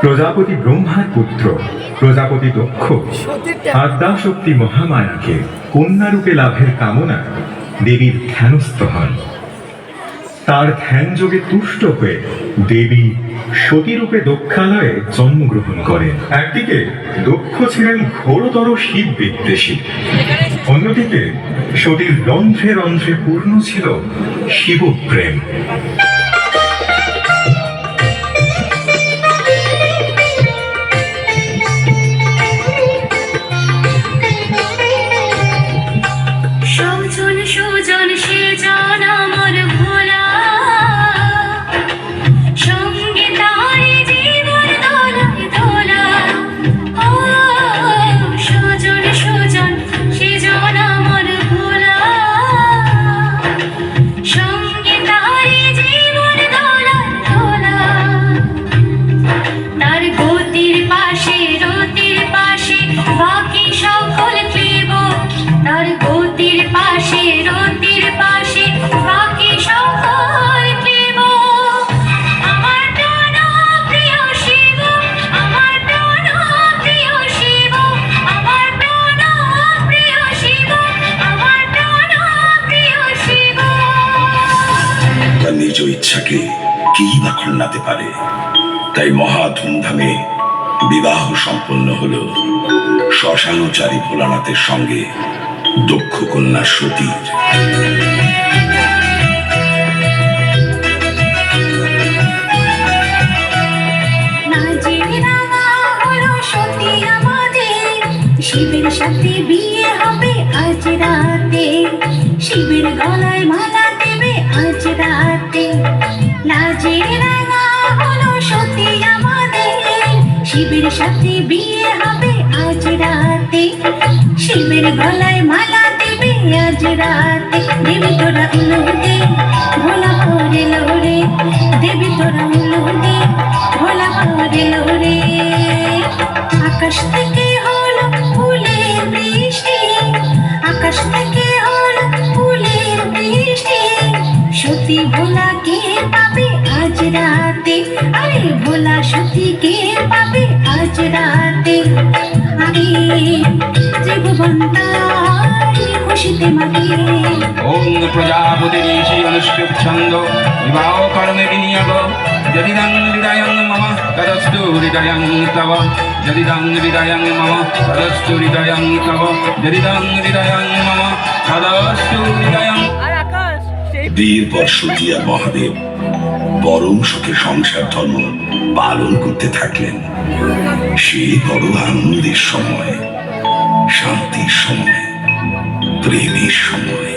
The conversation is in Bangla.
প্রজাপতি ব্রহ্মার পুত্র প্রজাপতি দক্ষ আদ্যাশক্তি মহামায়াকে কন্যারূপে লাভের কামনায় দেবীর ধ্যানস্থ হন। তার ধ্যানযোগে তুষ্ট হয়ে দেবী সতীরূপে দক্ষালয়ে জন্মগ্রহণ করেন। একদিকে দক্ষ ছিলেন ঘোরতর শিব বিদ্বেষী, অন্যদিকে সতীর রন্ধ্রে রন্ধ্রে পূর্ণ ছিল শিবপ্রেম। নিজ ইচ্ছাকে কি বা খণ্ডাতে পারে? তাই মহা ধুমধামে বিবাহ সম্পন্ন হলো শ্মশানচারী ভোলানাথের সঙ্গে দক্ষ কন্যা সতীর। শিবের সাথে বিয়ে হবে আজ রাতে, শিবের গলায় মালা দেবে আজ রাতে। লাজে রাঙা হলো সতী আমাদের, শিবের সাথে বিয়ে হবে আজ রাতে, শিবের গলায় মালা দেবে আজ রাতে। দেবী তোরা উলো দে ভোলা পরে লোরে, দেবী তোরা উলো দে ভোলা পরে লোরে। আকাশ থেকে হলো ফুলের বৃষ্টি, আকাশ থেকে হলো ফুলের বৃষ্টি, সতী ভোলাকে পাবে আজ রাতে, আরে ভোলা সতীকে পাবে আজ রাতে। আমি জীববন্তাই খুশিতে মাগে। ওম প্রজাপতি ঋষি অনুষ্ঠুপ ছন্দ বিবাহ কর্মে বিনিয়োগ। যদিদং হৃদয়ং মম তদস্তু হৃদয়ং তব, যদিদং হৃদয়ং মম তদস্তু হৃদয়ং তব, যদিদং হৃদয়ং মম তদস্তু হৃদয়ং। বিয়ের পর সতী আর মহাদেব পরম সুখে সংসার ধর্ম পালন করতে থাকলেন। সে বড় আনন্দের সময়, শান্তির সময়, প্রেমের সময়।